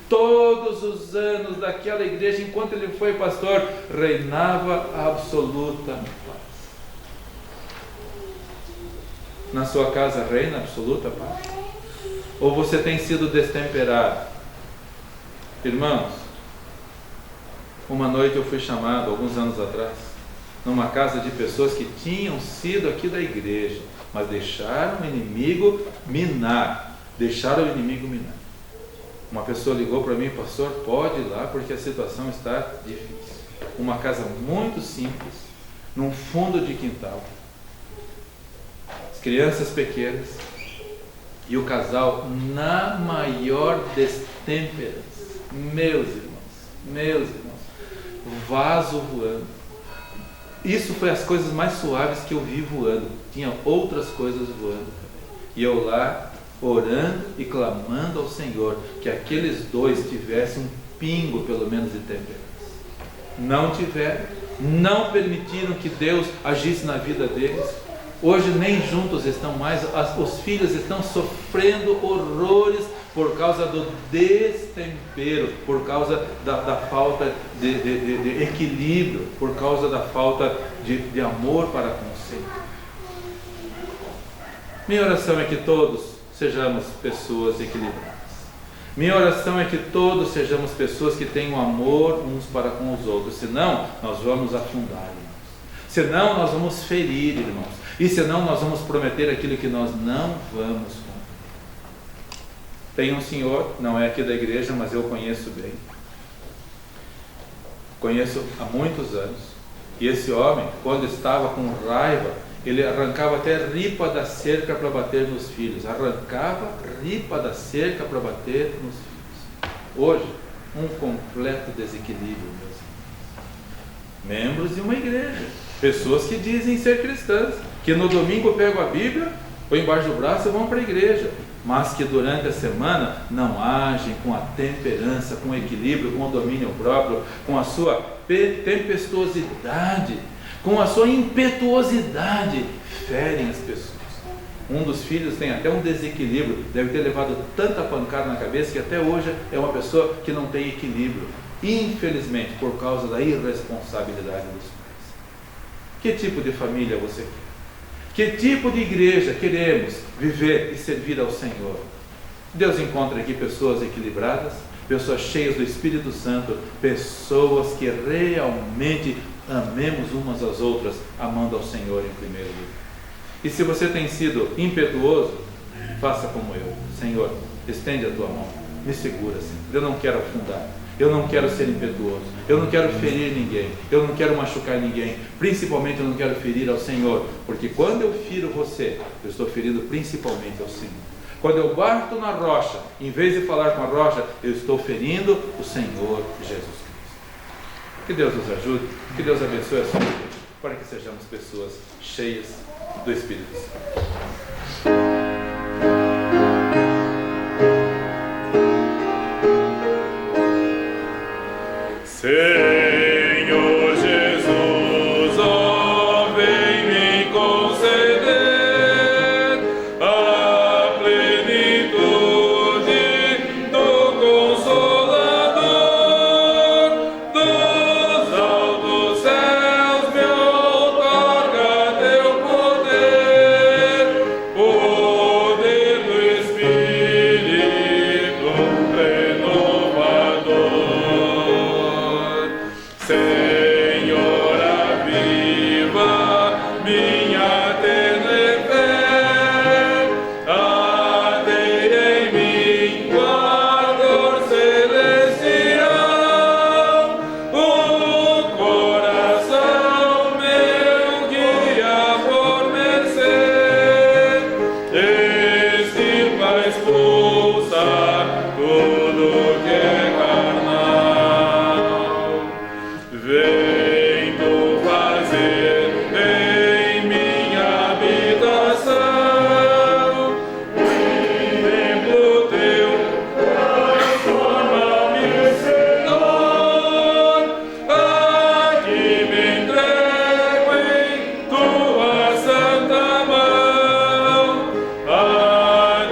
Todos os anos daquela igreja, enquanto ele foi pastor, reinava a absoluta paz. Na sua casa reina a absoluta paz? Ou você tem sido destemperado? Irmãos, uma noite eu fui chamado, alguns anos atrás, numa casa de pessoas que tinham sido aqui da igreja, mas deixaram o inimigo minar. Uma pessoa ligou para mim: pastor, pode ir lá porque a situação está difícil. Uma casa muito simples, num fundo de quintal, as crianças pequenas e o casal na maior destemperança. Meus irmãos, vaso voando. Isso foi as coisas mais suaves que eu vi voando. Tinha outras coisas voando também. E eu lá, orando e clamando ao Senhor que aqueles dois tivessem um pingo pelo menos de temperança. Não tiveram, não permitiram que Deus agisse na vida deles. Hoje nem juntos estão mais, os filhos estão sofrendo horrores por causa do destempero, por causa da falta de equilíbrio, por causa da falta de amor para com o Senhor. Minha oração é que todos sejamos pessoas equilibradas. Minha oração é que todos sejamos pessoas que tenham amor uns para com os outros. Senão, nós vamos afundar, irmãos. Senão, nós vamos ferir, irmãos. E senão, nós vamos prometer aquilo que nós não vamos cumprir. Tem um senhor, não é aqui da igreja, mas eu conheço bem. Conheço há muitos anos. E esse homem, quando estava com raiva, ele arrancava até ripa da cerca para bater nos filhos. Arrancava ripa da cerca para bater nos filhos. Hoje, um completo desequilíbrio, meus irmãos. Membros de uma igreja, pessoas que dizem ser cristãs, que no domingo pegam a Bíblia, põem embaixo do braço e vão para a igreja, mas que durante a semana não agem com a temperança, com o equilíbrio, com o domínio próprio, com a sua tempestuosidade, com a sua impetuosidade, ferem as pessoas. Um dos filhos tem até um desequilíbrio, deve ter levado tanta pancada na cabeça que até hoje é uma pessoa que não tem equilíbrio, infelizmente, por causa da irresponsabilidade dos pais. Que tipo de família você quer? Que tipo de igreja queremos viver e servir ao Senhor? Deus encontra aqui pessoas equilibradas, pessoas cheias do Espírito Santo, pessoas que realmente amemos umas às outras, amando ao Senhor em primeiro lugar. E se você tem sido impetuoso, faça como eu. Senhor, estende a tua mão, me segura, Senhor. Eu não quero afundar, eu não quero ser impetuoso, eu não quero ferir ninguém, eu não quero machucar ninguém, principalmente eu não quero ferir ao Senhor, porque quando eu firo você, eu estou ferindo principalmente ao Senhor. Quando eu bato na rocha, em vez de falar com a rocha, eu estou ferindo o Senhor Jesus Cristo. Que Deus nos ajude, que Deus abençoe a sua vida, para que sejamos pessoas cheias do Espírito Santo. Senhor Jesus, ó, vem me conceder a plenitude do Consolador, dos altos céus me outorga teu poder, poder do Espírito renovador. Senhor, aviva minha tenue fé, ardei em mim o ardor celestial, o coração meu guia fornecer, extirpa, expulsa tudo que é carnal. Vem tu fazer em minha habitação templo teu, transforma-me, Senhor, aqui me entrego em tua santa mão, a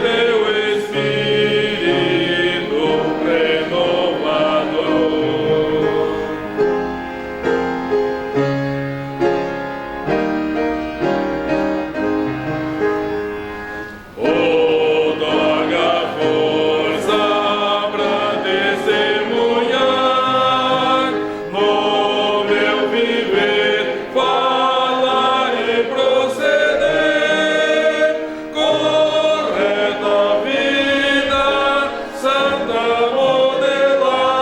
teu Espírito renovador. Outorga força pra testemunhar no meu viver, falar e proceder, correta vida, santa modelar,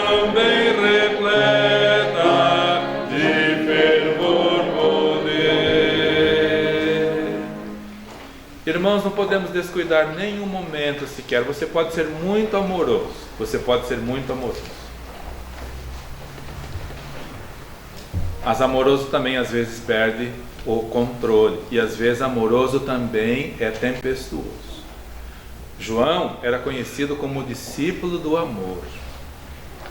também repleta de fervor poder. Irmãos, não podemos descuidar nenhum momento sequer. Você pode ser muito amoroso, você pode ser muito amoroso, mas amoroso também às vezes perde o controle, e às vezes amoroso também é tempestuoso. João era conhecido como o discípulo do amor.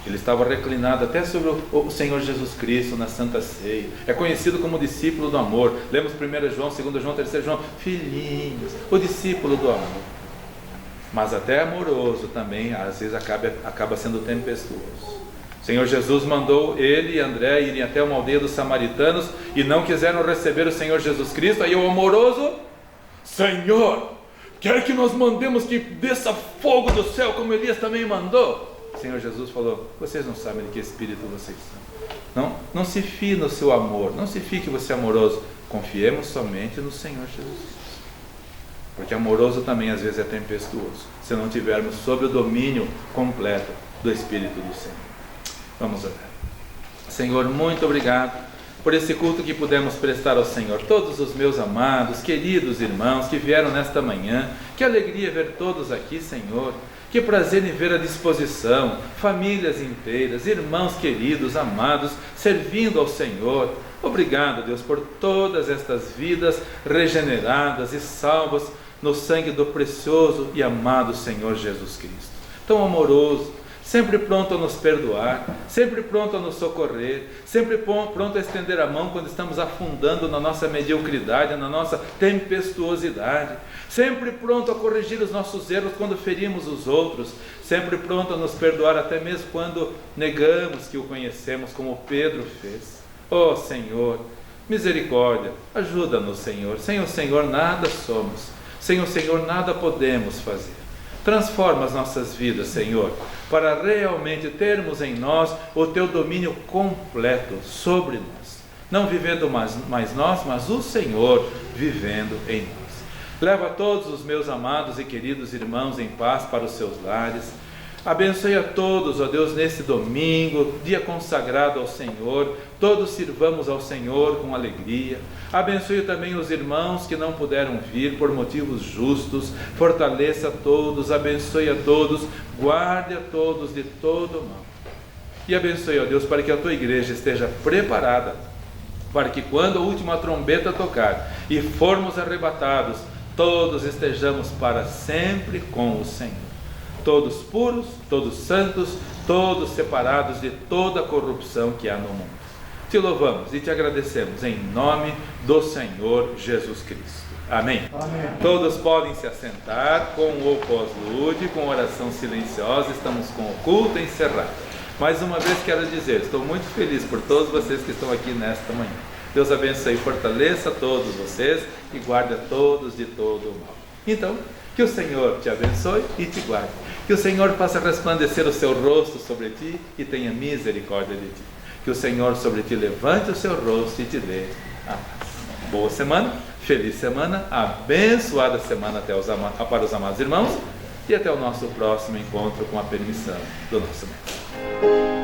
Ele estava reclinado até sobre o Senhor Jesus Cristo na Santa Ceia. É conhecido como o discípulo do amor. Lemos 1 João, 2 João, 3 João, filhinhos, o discípulo do amor. Mas até amoroso também, às vezes acaba sendo tempestuoso. O Senhor Jesus mandou ele e André irem até uma aldeia dos samaritanos e não quiseram receber o Senhor Jesus Cristo. Aí o amoroso: Senhor, quer que nós mandemos que desça fogo do céu, como Elias também mandou? O Senhor Jesus falou: vocês não sabem de que espírito vocês são. Não se fie no seu amor, não se fie que você é amoroso. Confiemos somente no Senhor Jesus. Porque amoroso também às vezes é tempestuoso, se não tivermos sob o domínio completo do Espírito do Senhor. Vamos orar. Senhor, muito obrigado por esse culto que pudemos prestar ao Senhor. Todos os meus amados, queridos irmãos que vieram nesta manhã, que alegria ver todos aqui, Senhor. Que prazer em ver a disposição, famílias inteiras, irmãos queridos, amados, servindo ao Senhor. Obrigado, Deus, por todas estas vidas regeneradas e salvas no sangue do precioso e amado Senhor Jesus Cristo. Tão amoroso, sempre pronto a nos perdoar, sempre pronto a nos socorrer, sempre pronto a estender a mão quando estamos afundando na nossa mediocridade, na nossa tempestuosidade, sempre pronto a corrigir os nossos erros quando ferimos os outros, sempre pronto a nos perdoar até mesmo quando negamos que o conhecemos, como Pedro fez. Ó Senhor, misericórdia, ajuda-nos, Senhor. Sem o Senhor nada somos. Sem o Senhor nada podemos fazer. Transforma as nossas vidas, Senhor, para realmente termos em nós o Teu domínio completo sobre nós. Não vivendo mais nós, mas o Senhor vivendo em nós. Leva todos os meus amados e queridos irmãos em paz para os seus lares. Abençoe a todos, ó Deus, nesse domingo, dia consagrado ao Senhor. Todos sirvamos ao Senhor com alegria. Abençoe também os irmãos que não puderam vir por motivos justos. Fortaleça a todos, abençoe a todos, guarde a todos de todo mal. E abençoe, ó Deus, para que a Tua igreja esteja preparada, para que quando a última trombeta tocar e formos arrebatados, todos estejamos para sempre com o Senhor. Todos puros, todos santos, todos separados de toda a corrupção que há no mundo. Te louvamos e te agradecemos em nome do Senhor Jesus Cristo. Amém. Amém. Todos podem se assentar com o pós-lude, com oração silenciosa. Estamos com o culto encerrado. Mais uma vez quero dizer, estou muito feliz por todos vocês que estão aqui nesta manhã. Deus abençoe e fortaleça todos vocês e guarde a todos de todo o mal. Então, que o Senhor te abençoe e te guarde. Que o Senhor faça resplandecer o seu rosto sobre ti e tenha misericórdia de ti. Que o Senhor sobre ti levante o seu rosto e te dê a paz. Boa semana, feliz semana, abençoada semana para os amados irmãos e até o nosso próximo encontro com a permissão do nosso Mestre.